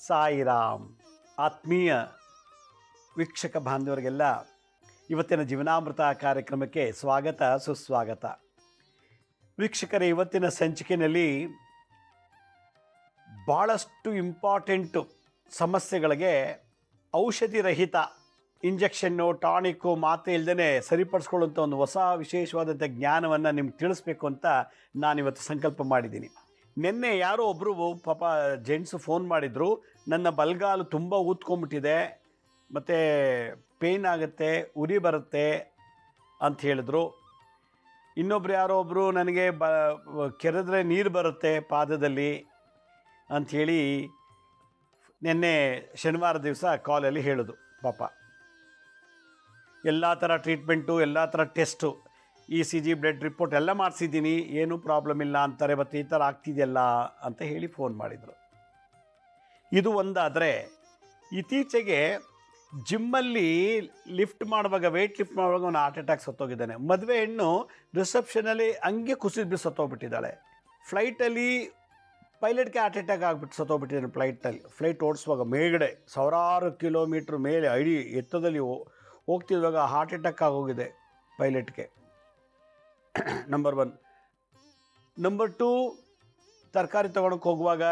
ಸಾಯಿರಾಮ್. ಆತ್ಮೀಯ ವೀಕ್ಷಕ ಬಾಂಧವರಿಗೆಲ್ಲ ಇವತ್ತಿನ ಜೀವನಾಮೃತ ಕಾರ್ಯಕ್ರಮಕ್ಕೆ ಸ್ವಾಗತ ಸುಸ್ವಾಗತ. ವೀಕ್ಷಕರೇ, ಇವತ್ತಿನ ಸಂಚಿಕೆಯಲ್ಲಿ ಭಾಳಷ್ಟು ಇಂಪಾರ್ಟೆಂಟು ಸಮಸ್ಯೆಗಳಿಗೆ ಔಷಧಿ ರಹಿತ ಇಂಜೆಕ್ಷನ್ನು, ಟಾನಿಕ್ಕು, ಮಾತ್ರೆ ಇಲ್ಲದೇ ಸರಿಪಡಿಸ್ಕೊಳ್ಳುವಂಥ ಒಂದು ಹೊಸ ವಿಶೇಷವಾದಂಥ ಜ್ಞಾನವನ್ನು ನಿಮ್ಗೆ ತಿಳಿಸ್ಬೇಕು ಅಂತ ನಾನಿವತ್ತು ಸಂಕಲ್ಪ ಮಾಡಿದ್ದೀನಿ. ನಿನ್ನೆ ಯಾರೋ ಒಬ್ಬರು ಪಾಪ ಜೆಂಟ್ಸು ಫೋನ್ ಮಾಡಿದರು, ನನ್ನ ಬಲಗಾಲು ತುಂಬ ಊದ್ಕೊಂಬಿಟ್ಟಿದೆ ಮತ್ತು ಪೇಯ್ನ್ ಆಗುತ್ತೆ, ಉರಿ ಬರುತ್ತೆ ಅಂತ ಹೇಳಿದ್ರು. ಇನ್ನೊಬ್ರು ಯಾರೋ ಒಬ್ಬರು ನನಗೆ ಕೆರೆದ್ರೆ ನೀರು ಬರುತ್ತೆ ಪಾದದಲ್ಲಿ ಅಂಥೇಳಿ ನಿನ್ನೆ ಶನಿವಾರ ದಿವಸ ಕಾಲಲ್ಲಿ ಹೇಳಿದ್ರು. ಪಾಪ ಎಲ್ಲ ಥರ ಟ್ರೀಟ್ಮೆಂಟು, ಎಲ್ಲ ಥರ ಟೆಸ್ಟು, ECG, ಬ್ಲಡ್ ರಿಪೋರ್ಟ್ ಎಲ್ಲ ಮಾಡಿಸಿದ್ದೀನಿ, ಏನೂ ಪ್ರಾಬ್ಲಮ್ ಇಲ್ಲ ಅಂತಾರೆ. ಮತ್ತು ಈ ಥರ ಆಗ್ತಿದೆಯಲ್ಲ ಅಂತ ಹೇಳಿ ಫೋನ್ ಮಾಡಿದರು. ಇದು ಒಂದಾದರೆ, ಇತ್ತೀಚೆಗೆ ಜಿಮ್ಮಲ್ಲಿ ವೆಯ್ಟ್ ಲಿಫ್ಟ್ ಮಾಡುವಾಗ ಅವನು ಹಾರ್ಟ್ ಅಟ್ಯಾಕ್ ಸತ್ತೋಗಿದ್ದಾನೆ. ಮದುವೆ ಹೆಣ್ಣು ರಿಸೆಪ್ಷನಲ್ಲಿ ಹಂಗೆ ಕುಸಿದು ಸತ್ತೋಗ್ಬಿಟ್ಟಿದ್ದಾಳೆ. ಫ್ಲೈಟಲ್ಲಿ ಪೈಲಟ್ಗೆ ಹಾರ್ಟ್ ಅಟ್ಯಾಕ್ ಆಗಿಬಿಟ್ಟು ಸತ್ತೋಗ್ಬಿಟ್ಟಿದ್ದಾನೆ. ಫ್ಲೈಟ್ ಓಡಿಸುವಾಗ ಮೇಲ್ಗಡೆ ಸಾವಿರಾರು ಕಿಲೋಮೀಟ್ರ್ ಮೇಲೆ ಎತ್ತದಲ್ಲಿ ಹೋಗ್ತಿರುವಾಗ ಹಾರ್ಟ್ ಅಟ್ಯಾಕ್ ಆಗೋಗಿದೆ ಪೈಲಟ್ಗೆ. ನಂಬರ್ 1. ನಂಬರ್ 2, ತರಕಾರಿ ತೊಗೊಳಕ್ಕೆ ಹೋಗುವಾಗ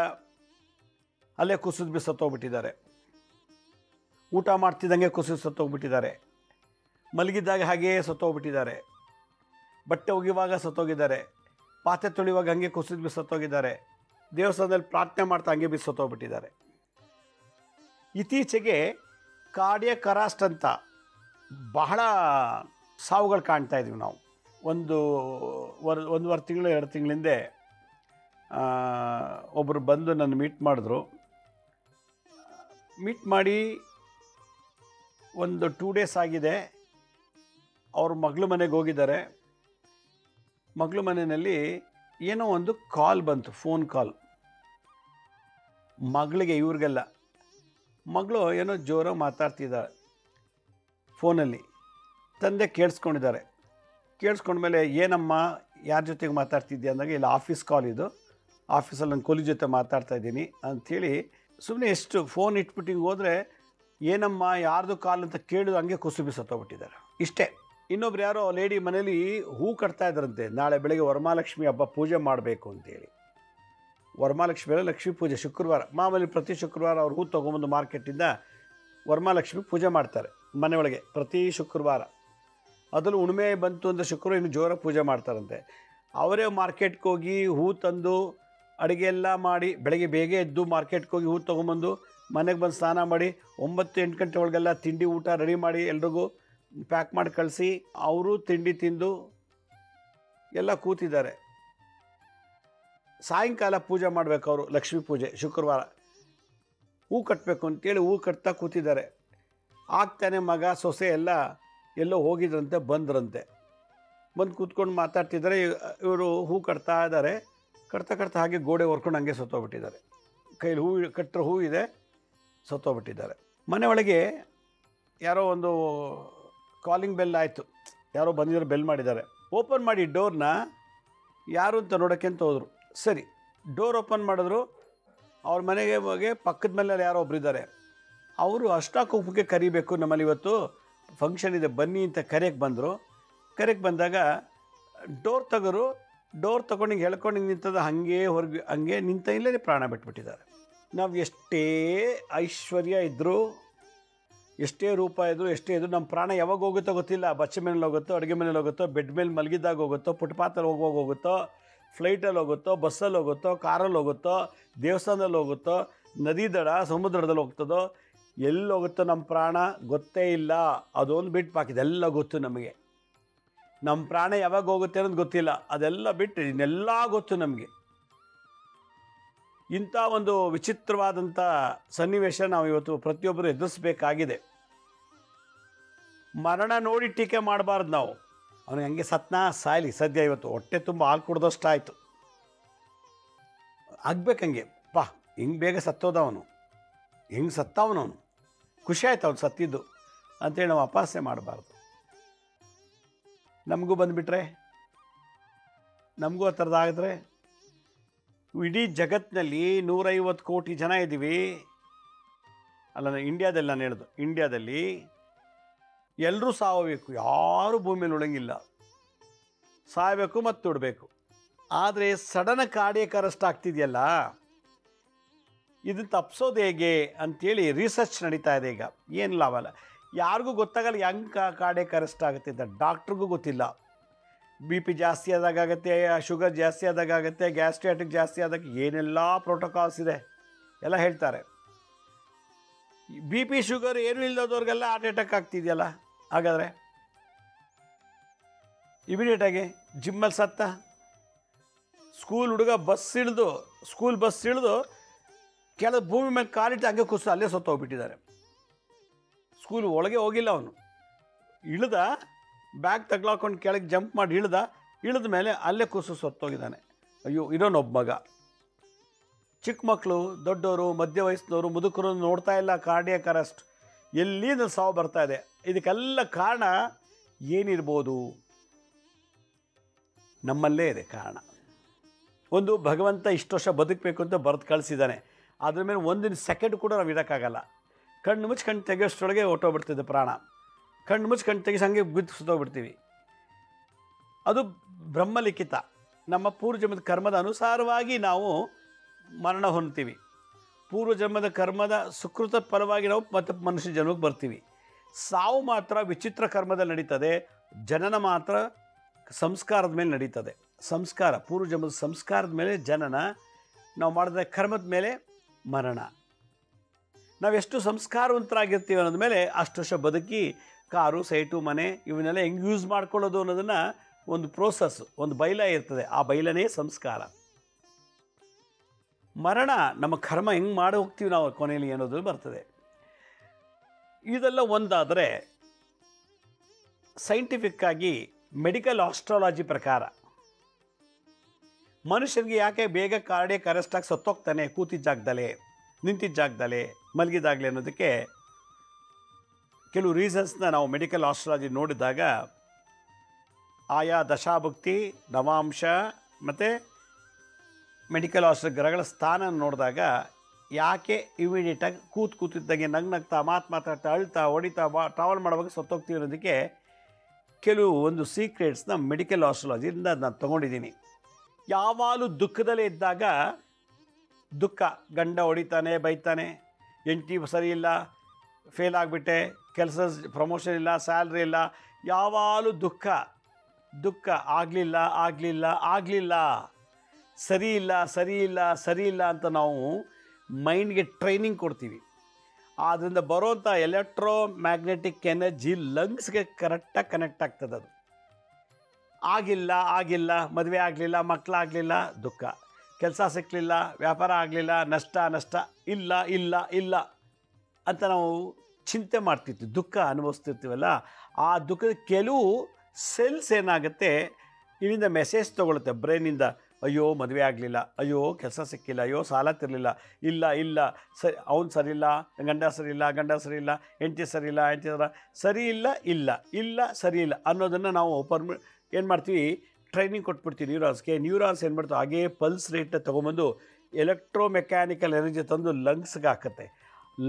ಅಲ್ಲೇ ಕುಸಿದು ಸತ್ತೋಗ್ಬಿಟ್ಟಿದ್ದಾರೆ. ಊಟ ಮಾಡ್ತಿದ್ದಂಗೆ ಕುಸಿದು ಸತ್ತೋಗ್ಬಿಟ್ಟಿದ್ದಾರೆ. ಮಲಗಿದ್ದಾಗ ಹಾಗೇ ಸತ್ತೋಗ್ಬಿಟ್ಟಿದ್ದಾರೆ. ಬಟ್ಟೆ ಒಗೆಯುವಾಗ ಸತ್ತೋಗಿದ್ದಾರೆ. ಪಾತ್ರೆ ತೊಳೆಯುವಾಗ ಹಂಗೆ ಕುಸಿದು ಸತ್ತೋಗಿದ್ದಾರೆ. ದೇವಸ್ಥಾನದಲ್ಲಿ ಪ್ರಾರ್ಥನೆ ಮಾಡ್ತಾ ಹಂಗೆ ಸತ್ತೋಗ್ಬಿಟ್ಟಿದ್ದಾರೆ. ಇತ್ತೀಚೆಗೆ ಕಾರ್ಡಿಯಾಕ್ ಅರೆಸ್ಟ್ ಅಂತ ಬಹಳ ಸಾವುಗಳು ಕಾಣ್ತಾ ಇದ್ದೀವಿ ನಾವು. ಒಂದೂವರೆ ತಿಂಗಳು 2 ತಿಂಗಳ ಹಿಂದೆ ಒಬ್ಬರು ಬಂದು ನನ್ನ ಮೀಟ್ ಮಾಡಿದ್ರು. ಮೀಟ್ ಮಾಡಿ ಒಂದು 2 ಡೇಸ್ ಆಗಿದೆ. ಅವ್ರ ಮಗಳ ಮನೆಗೆ ಹೋಗಿದ್ದಾರೆ. ಮಗಳ ಮನೆಯಲ್ಲಿ ಏನೋ ಒಂದು ಕಾಲ್ ಬಂತು, ಫೋನ್ ಕಾಲ್. ಮಗಳಿಗೆ, ಇವ್ರಿಗೆಲ್ಲ ಮಗಳು ಏನೋ ಜೋರಾಗಿ ಮಾತಾಡ್ತಿದ್ದಾಳೆ ಫೋನಲ್ಲಿ. ತಂದೆ ಕೇಳಿಸ್ಕೊಂಡಿದ್ದಾರೆ. ಕೇಳಿಸ್ಕೊಂಡ್ಮೇಲೆ, ಏನಮ್ಮ, ಯಾರ ಜೊತೆಗೆ ಮಾತಾಡ್ತಿದ್ದೆ ಅಂದಾಗ, ಇಲ್ಲ ಆಫೀಸ್ ಕಾಲ್ ಇದು, ಆಫೀಸಲ್ಲಿ ನನ್ನ ಕೊಲಿ ಜೊತೆ ಮಾತಾಡ್ತಾಯಿದ್ದೀನಿ ಅಂಥೇಳಿ ಸುಮ್ಮನೆ ಎಷ್ಟು ಫೋನ್ ಇಟ್ಬಿಟ್ಟು ಹಿಂಗೆ ಹೋದರೆ, ಏನಮ್ಮ ಯಾರ್ದು ಕಾಲ್ ಅಂತ ಕೇಳಿದ್ರು ಹಂಗೆ ಕುಸುಬಿ ಸತ್ತೋಗ್ಬಿಟ್ಟಿದ್ದಾರೆ. ಇಷ್ಟೇ. ಇನ್ನೊಬ್ರು ಯಾರೋ ಲೇಡಿ ಮನೇಲಿ ಹೂ ಕಟ್ತಾ ಇದ್ದಾರಂತೆ. ನಾಳೆ ಬೆಳಗ್ಗೆ ವರಮಹಾಲಕ್ಷ್ಮಿ ಹಬ್ಬ ಪೂಜೆ ಮಾಡಬೇಕು ಅಂತೇಳಿ. ವರಮಹಾಲಕ್ಷ್ಮಿ ಅಲ್ಲ, ಲಕ್ಷ್ಮೀ ಪೂಜೆ ಶುಕ್ರವಾರ. ಮಾಮೂಲಿ ಪ್ರತಿ ಶುಕ್ರವಾರ ಅವ್ರು ಹೂ ತೊಗೊಂಬಂದು ಮಾರ್ಕೆಟಿಂದ ವರಮಹಾಲಕ್ಷ್ಮಿ ಪೂಜೆ ಮಾಡ್ತಾರೆ ಮನೆಯೊಳಗೆ ಪ್ರತಿ ಶುಕ್ರವಾರ. ಅದರಲ್ಲೂ ಹುಣ್ಣಿಮೆ ಬಂತು ಅಂದರೆ ಶುಕ್ರವಾರ ಇನ್ನು ಜೋರಾಗಿ ಪೂಜೆ ಮಾಡ್ತಾರಂತೆ. ಅವರೇ ಮಾರ್ಕೆಟ್ಗೆ ಹೋಗಿ ಹೂ ತಂದು ಅಡುಗೆ ಎಲ್ಲ ಮಾಡಿ, ಬೆಳಗ್ಗೆ ಬೇಗ ಎದ್ದು ಮಾರ್ಕೆಟ್ಗೆ ಹೋಗಿ ಹೂ ತೊಗೊಂಬಂದು ಮನೆಗೆ ಬಂದು ಸ್ನಾನ ಮಾಡಿ 9-8 ಗಂಟೆ ಒಳಗೆಲ್ಲ ತಿಂಡಿ ಊಟ ರೆಡಿ ಮಾಡಿ ಎಲ್ರಿಗೂ ಪ್ಯಾಕ್ ಮಾಡಿ ಕಳಿಸಿ, ಅವರು ತಿಂಡಿ ತಿಂದು ಎಲ್ಲ ಕೂತಿದ್ದಾರೆ. ಸಾಯಂಕಾಲ ಪೂಜೆ ಮಾಡಬೇಕು ಅವರು, ಲಕ್ಷ್ಮೀ ಪೂಜೆ ಶುಕ್ರವಾರ. ಹೂ ಕಟ್ಟಬೇಕು ಅಂತೇಳಿ ಹೂ ಕಟ್ತಾ ಕೂತಿದ್ದಾರೆ. ಆಗ್ತಾನೆ ಮಗ ಸೊಸೆ ಎಲ್ಲ ಎಲ್ಲೋ ಹೋಗಿದ್ರಂತೆ, ಬಂದ್ರಂತೆ. ಬಂದು ಕೂತ್ಕೊಂಡು ಮಾತಾಡ್ತಿದ್ದಾರೆ. ಇವರು ಹೂ ಕಟ್ತಾ ಇದ್ದಾರೆ. ಕಟ್ತಾ ಹಾಗೆ ಗೋಡೆ ಹೊರ್ಕೊಂಡು ಹಂಗೆ ಸತ್ತೋಗ್ಬಿಟ್ಟಿದ್ದಾರೆ. ಕೈಲಿ ಕಟ್ಟೋ ಹೂ ಇದೆ, ಸತ್ತೋಗ್ಬಿಟ್ಟಿದ್ದಾರೆ. ಮನೆ ಒಳಗೆ ಯಾರೋ ಒಂದು ಕಾಲಿಂಗ್ ಬೆಲ್ ಆಯಿತು. ಯಾರೋ ಬಂದಿದ್ದಾರೆ, ಬೆಲ್ ಮಾಡಿದ್ದಾರೆ. ಓಪನ್ ಮಾಡಿ ಡೋರ್ನ ಯಾರು ಅಂತ ನೋಡೋಕ್ಕೆ ಅಂತ ಹೋದರು. ಸರಿ, ಡೋರ್ ಓಪನ್ ಮಾಡಿದ್ರು. ಅವ್ರ ಮನೆಗೆ ಹೋಗಿ ಪಕ್ಕದ ಮನೇಲಿ ಯಾರೋ ಒಬ್ಬರಿದ್ದಾರೆ. ಅವರು ಅಷ್ಟಾಕುಪ್ಪಕ್ಕೆ ಕರಿಬೇಕು, ನಮ್ಮಲ್ಲಿ ಇವತ್ತು ಫಂಕ್ಷನ್ ಇದೆ ಬನ್ನಿ ಅಂತ ಕರೆಯಕ್ಕೆ ಬಂದರು. ಕರೆಯಕ್ಕೆ ಬಂದಾಗ ಡೋರ್ ತೆಗೆದ್ರು. ಡೋರ್ ತೊಗೊಂಡು ಹಿಂಗೆ ಹೇಳ್ಕೊಂಡು ಹಿಂಗೆ ನಿಂತದ, ಹಂಗೆ ನಿಂತ ಇಲ್ಲೇ ಪ್ರಾಣ ಬಿಟ್ಬಿಟ್ಟಿದ್ದಾರೆ. ನಾವು ಎಷ್ಟೇ ಐಶ್ವರ್ಯ ಇದ್ದರೂ, ಎಷ್ಟೇ ರೂಪ ಇದ್ದರೂ, ಎಷ್ಟೇ ಇದ್ದರೂ ನಮ್ಮ ಪ್ರಾಣ ಯಾವಾಗ ಹೋಗುತ್ತೋ ಗೊತ್ತಿಲ್ಲ. ಬಚ್ಚೆ ಮೇಲೆ ಹೋಗುತ್ತೋ, ಅಡುಗೆ ಮನೇಲಿ ಹೋಗುತ್ತೋ, ಬೆಡ್ ಮೇಲೆ ಮಲಗಿದಾಗ ಹೋಗುತ್ತೋ, ಫುಟ್ಪಾತಲ್ಲಿ ಹೋಗುತ್ತೋ, ಫ್ಲೈಟಲ್ಲಿ ಹೋಗುತ್ತೋ, ಬಸ್ಸಲ್ಲಿ ಹೋಗುತ್ತೋ, ಕಾರಲ್ಲಿ ಹೋಗುತ್ತೋ, ದೇವಸ್ಥಾನದಲ್ಲಿ ಹೋಗುತ್ತೋ, ನದಿ ದಡ ಸಮುದ್ರದಲ್ಲಿ ಹೋಗ್ತದೋ, ಎಲ್ಲಿ ಹೋಗುತ್ತೋ ನಮ್ಮ ಪ್ರಾಣ ಗೊತ್ತೇ ಇಲ್ಲ. ಅದೊಂದು ಬಿಟ್ಟು ಬಾಕಿದೆಲ್ಲ ಗೊತ್ತು ನಮಗೆ. ನಮ್ಮ ಪ್ರಾಣ ಯಾವಾಗ ಹೋಗುತ್ತೆ ಅನ್ನೋದು ಗೊತ್ತಿಲ್ಲ. ಅದೆಲ್ಲ ಬಿಟ್ಟು ಇನ್ನೆಲ್ಲ ಗೊತ್ತು ನಮಗೆ. ಇಂಥ ಒಂದು ವಿಚಿತ್ರವಾದಂಥ ಸನ್ನಿವೇಶ ನಾವು ಇವತ್ತು ಪ್ರತಿಯೊಬ್ಬರು ಎದುರಿಸಬೇಕಾಗಿದೆ. ಮರಣ ನೋಡಿ ಟೀಕೆ ಮಾಡಬಾರ್ದು ನಾವು. ಅವನಿಗೆ ಹಂಗೆ ಸತ್ನಾ ಸಾಯಲಿ, ಸದ್ಯ ಇವತ್ತು ಹೊಟ್ಟೆ ತುಂಬ ಹಾಲು ಕುಡ್ದಷ್ಟು ಆಯಿತು, ಆಗ್ಬೇಕಂಗೆ ಹಿಂಗೆ ಬೇಗ ಸತ್ತೋದವನು, ಹೆಂಗೆ ಸತ್ತವನವನು, ಖುಷಿ ಆಯ್ತು ಅವ್ನು ಸತ್ತಿದ್ದು ಅಂತೇಳಿ ನಾವು ಅಪಹಾಸ್ಯ ಮಾಡಬಾರ್ದು. ನಮಗೂ ಬಂದುಬಿಟ್ರೆ, ನಮಗೂ ಆ ಥರದ್ದಾಗಿದ್ರೆ, ಇಡೀ ಜಗತ್ತಿನಲ್ಲಿ 150 ಕೋಟಿ ಜನ ಇದ್ದೀವಿ. ಅಲ್ಲ, ಇಂಡಿಯಾದಲ್ಲಿ ನಾನು ಹೇಳೋದು, ಇಂಡಿಯಾದಲ್ಲಿ ಎಲ್ಲರೂ ಸಾವಬೇಕು, ಯಾರೂ ಭೂಮಿಯಲ್ಲಿ ಉಳಂಗಿಲ್ಲ, ಸಾಯಬೇಕು ಮತ್ತು ಉಡಬೇಕು. ಆದರೆ ಸಡನ್ ಕಾರ್ಡಿಯಕ್ ಅರೆಸ್ಟ್ ಆಗ್ತಿದೆಯಲ್ಲ, ಇದನ್ನು ತಪ್ಪಿಸೋದು ಹೇಗೆ ಅಂಥೇಳಿ ರಿಸರ್ಚ್ ನಡೀತಾ ಇದೆ ಈಗ. ಏನು ಲಾಭ ಅಲ್ಲ, ಯಾರಿಗೂ ಗೊತ್ತಾಗಲ್ಲ ಹೆಂಗೆ ಕಾರ್ಡಿಯಕ್ ಅರೆಸ್ಟ್ ಆಗುತ್ತೆ ಅಂತ. ಡಾಕ್ಟ್ರಿಗೂ ಗೊತ್ತಿಲ್ಲ. ಬಿ ಪಿ ಜಾಸ್ತಿ ಆದಾಗುತ್ತೆ, ಶುಗರ್ ಜಾಸ್ತಿ ಆದಾಗುತ್ತೆ, ಗ್ಯಾಸ್ಟ್ರಿಯಾಟಿಕ್ ಜಾಸ್ತಿ ಆದಾಗ ಏನೆಲ್ಲ ಪ್ರೋಟೋಕಾಲ್ಸ್ ಇದೆ ಎಲ್ಲ ಹೇಳ್ತಾರೆ. ಬಿ ಪಿ ಶುಗರ್ ಏನೂ ಇಲ್ಲದವ್ರಿಗೆಲ್ಲ ಹಾರ್ಟ್ ಅಟ್ಯಾಕ್ ಆಗ್ತಿದೆಯಲ್ಲ, ಹಾಗಾದರೆ ಇಮಿಡಿಯೇಟಾಗಿ ಜಿಮ್ಮಲ್ಲಿ ಸತ್ತ. ಸ್ಕೂಲ್ ಹುಡುಗ ಸ್ಕೂಲ್ ಬಸ್ ಇಳಿದು ಕೆಳಗೆ ಭೂಮಿ ಮೇಲೆ ಕಾಲಿಟ್ಟು ಹಂಗೆ ಕುಸಿದು ಅಲ್ಲೇ ಸತ್ತೋಗ್ಬಿಟ್ಟಿದ್ದಾರೆ. ಸ್ಕೂಲ್ ಒಳಗೆ ಹೋಗಿಲ್ಲ ಅವನು, ಇಳ್ದ, ಬ್ಯಾಗ್ ತಗ್ಲಾಕೊಂಡು ಕೆಳಗೆ ಜಂಪ್ ಮಾಡಿ ಇಳಿದ ಮೇಲೆ ಅಲ್ಲೇ ಕುಸಿದು ಸತ್ತೋಗಿದ್ದಾನೆ. ಅಯ್ಯೋ, ಇರೋನೊಬ್ಬ ಮಗ. ಚಿಕ್ಕ ಮಕ್ಕಳು, ದೊಡ್ಡವರು, ಮಧ್ಯ ವಯಸ್ಸಿನವರು, ಮುದುಕರು ನೋಡ್ತಾ ಇಲ್ಲ ಕಾರ್ಡಿಯಕ್ ಅರೆಸ್ಟ್. ಎಲ್ಲಿಂದ ಸಾವು ಬರ್ತಾ ಇದೆ. ಇದಕ್ಕೆಲ್ಲ ಕಾರಣ ಏನಿರ್ಬೋದು? ನಮ್ಮಲ್ಲೇ ಇದೆ ಕಾರಣ. ಒಂದು, ಭಗವಂತ ಇಷ್ಟು ವರ್ಷ ಬದುಕಬೇಕು ಅಂತ ಬರೆದು ಕಳಿಸಿದ್ದಾನೆ. ಅದ್ರ ಮೇಲೆ ಒಂದಿನ ಸೆಕೆಂಡ್ ಕೂಡ ನಾವು ಇರೋಕ್ಕಾಗಲ್ಲ. ಕಣ್ಣು ಮುಚ್ಚಿ ಕಣ್ಣು ತೆಗೆಯೋಷ್ಟರೊಳಗೆ ಹೊಟ್ಟೋಗ್ಬಿಡ್ತಿದೆ ಪ್ರಾಣ. ಕಣ್ಣು ಮುಚ್ಚಿ ಕಣ್ಣು ತೆಗೆಸಿ ಹಂಗೆ ಬಿದ್ದು ಸುತ್ತೋಗ್ಬಿಡ್ತೀವಿ. ಅದು ಬ್ರಹ್ಮಲಿಖಿತ. ನಮ್ಮ ಪೂರ್ವಜನ್ಮದ ಕರ್ಮದ ಅನುಸಾರವಾಗಿ ನಾವು ಮರಣ ಹೊಂದ್ತೀವಿ. ಪೂರ್ವಜನ್ಮದ ಕರ್ಮದ ಸುಕೃತ ಫಲವಾಗಿ ನಾವು ಮತ್ತೆ ಮನುಷ್ಯ ಜನ್ಮಕ್ಕೆ ಬರ್ತೀವಿ. ಸಾವು ಮಾತ್ರ ವಿಚಿತ್ರ ಕರ್ಮದಲ್ಲಿ ನಡೀತದೆ, ಜನನ ಮಾತ್ರ ಸಂಸ್ಕಾರದ ಮೇಲೆ ನಡೀತದೆ. ಸಂಸ್ಕಾರ, ಪೂರ್ವಜನ್ಮದ ಸಂಸ್ಕಾರದ ಮೇಲೆ ಜನನ, ನಾವು ಮಾಡಿದ ಕರ್ಮದ ಮೇಲೆ ಮರಣ. ನಾವೆಷ್ಟು ಸಂಸ್ಕಾರವಂತರಾಗಿರ್ತೀವಿ ಅನ್ನೋದ ಮೇಲೆ ಅಷ್ಟು ವರ್ಷ ಬದುಕಿ ಕಾರು, ಸೈಟು, ಮನೆ ಇವನ್ನೆಲ್ಲ ಹೆಂಗೆ ಯೂಸ್ ಮಾಡ್ಕೊಳ್ಳೋದು ಅನ್ನೋದನ್ನು ಒಂದು ಪ್ರೋಸೆಸ್, ಒಂದು ಬೈಲ ಇರ್ತದೆ. ಆ ಬೈಲನೇ ಸಂಸ್ಕಾರ. ಮರಣ ನಮ್ಮ ಕರ್ಮ ಹೆಂಗೆ ಮಾಡಿ ಹೋಗ್ತೀವಿ ನಾವು ಕೊನೆಯಲ್ಲಿ ಅನ್ನೋದು ಬರ್ತದೆ. ಇದೆಲ್ಲ ಒಂದಾದರೆ, ಸೈಂಟಿಫಿಕ್ಕಾಗಿ ಮೆಡಿಕಲ್ ಆಸ್ಟ್ರಾಲಜಿ ಪ್ರಕಾರ ಮನುಷ್ಯನಿಗೆ ಯಾಕೆ ಬೇಗ ಕಾರ್ಡಿಯಕ್ ಅರೆಸ್ಟ್ ಆಗಿ ಸತ್ತೋಗ್ತಾನೆ, ಕೂತಿದ್ದ ಜಾಗದಲ್ಲೇ, ನಿಂತಿದ್ದ ಜಾಗದಲ್ಲೇ, ಮಲಗಿದಾಗಲೇ ಅನ್ನೋದಕ್ಕೆ ಕೆಲವು ರೀಸನ್ಸ್ನ ನಾವು ಮೆಡಿಕಲ್ ಆಸ್ಟ್ರಾಲಜಿ ನೋಡಿದಾಗ, ಆಯಾ ದಶಾಭುಕ್ತಿ, ನವಾಂಶ ಮತ್ತು ಮೆಡಿಕಲ್ ಆಸ್ಟ್ರಾಲಜಿ ಗ್ರಹಗಳ ಸ್ಥಾನ ನೋಡಿದಾಗ ಯಾಕೆ ಇಮಿಡಿಯೇಟಾಗಿ ಕೂತಿದ್ದಾಗೆ ನಗ್ನಗ್ತಾ, ಮಾತಾಡ್ತಾ, ಅಳ್ತಾ, ಹೊಡಿತಾ, ಟ್ರಾವೆಲ್ ಮಾಡುವಾಗ ಸತ್ತೋಗ್ತೀವಿ ಅನ್ನೋದಕ್ಕೆ ಕೆಲವು ಒಂದು ಸೀಕ್ರೆಟ್ಸ್ನ ಮೆಡಿಕಲ್ ಆಸ್ಟ್ರಾಲಜಿಯಿಂದ ನಾನು ತೊಗೊಂಡಿದ್ದೀನಿ. ಯಾವಾಗಲೂ ದುಃಖದಲ್ಲೇ ಇದ್ದಾಗ, ದುಃಖ, ಗಂಡ ಹೊಡಿತಾನೆ, ಬೈತಾನೆ, ಹೆಂಡತಿ ಸರಿ ಇಲ್ಲ, ಫೇಲ್ ಆಗಿಬಿಟ್ಟೆ, ಕೆಲಸ ಪ್ರಮೋಷನ್ ಇಲ್ಲ, ಸ್ಯಾಲ್ರಿ ಇಲ್ಲ, ಯಾವಾಗಲೂ ದುಃಖ, ಆಗಲಿಲ್ಲ, ಸರಿ ಇಲ್ಲ ಅಂತ ನಾವು ಮೈಂಡ್ಗೆ ಟ್ರೈನಿಂಗ್ ಕೊಡ್ತೀವಿ. ಆದ್ದರಿಂದ ಬರೋಂಥ ಎಲೆಕ್ಟ್ರೋ ಮ್ಯಾಗ್ನೆಟಿಕ್ ಎನರ್ಜಿ ಲಂಗ್ಸ್ಗೆ ಕರೆಕ್ಟಾಗಿ ಕನೆಕ್ಟ್ ಆಗ್ತದೆ. ಅದು ಆಗಿಲ್ಲ, ಮದುವೆ ಆಗಲಿಲ್ಲ, ಮಕ್ಕಳಾಗಲಿಲ್ಲ, ದುಃಖ, ಕೆಲಸ ಸಿಕ್ಕಲಿಲ್ಲ, ವ್ಯಾಪಾರ ಆಗಲಿಲ್ಲ, ನಷ್ಟ, ಇಲ್ಲ ಅಂತ ನಾವು ಚಿಂತೆ ಮಾಡ್ತಿರ್ತೀವಿ, ದುಃಖ ಅನುಭವಿಸ್ತಿರ್ತೀವಲ್ಲ. ಆ ದುಃಖದ ಕೆಲವು ಸೆಲ್ಸ್ ಏನಾಗುತ್ತೆ, ಇಲ್ಲಿಂದ ಮೆಸೇಜ್ ತೊಗೊಳುತ್ತೆ ಬ್ರೈನಿಂದ. ಅಯ್ಯೋ ಮದುವೆ ಆಗಲಿಲ್ಲ, ಅಯ್ಯೋ ಕೆಲಸ ಸಿಕ್ಕಿಲ್ಲ, ಅಯ್ಯೋ ಸಾಲ ತಿರಲಿಲ್ಲ, ಇಲ್ಲ ಅವ್ನು ಸರಿಯಿಲ್ಲ, ಗಂಡ ಸರಿಯಿಲ್ಲ, ಹೆಂಡತಿ ಸರಿಯಿಲ್ಲ, ಸರಿ ಇಲ್ಲ ಅನ್ನೋದನ್ನು ನಾವು ಏನು ಮಾಡ್ತೀವಿ, ಟ್ರೈನಿಂಗ್ ಕೊಟ್ಬಿಡ್ತೀವಿ ನ್ಯೂರಾನ್ಸ್ಗೆ. ನ್ಯೂರಾನ್ಸ್ ಏನು ಮಾಡ್ತೀವಿ, ಹಾಗೇ ಪಲ್ಸ್ ರೇಟ್ನ ತೊಗೊಂಬಂದು ಎಲೆಕ್ಟ್ರೋ ಮೆಕ್ಯಾನಿಕಲ್ ಎನರ್ಜಿ ತಂದು ಲಂಗ್ಸ್ಗೆ ಹಾಕುತ್ತೆ.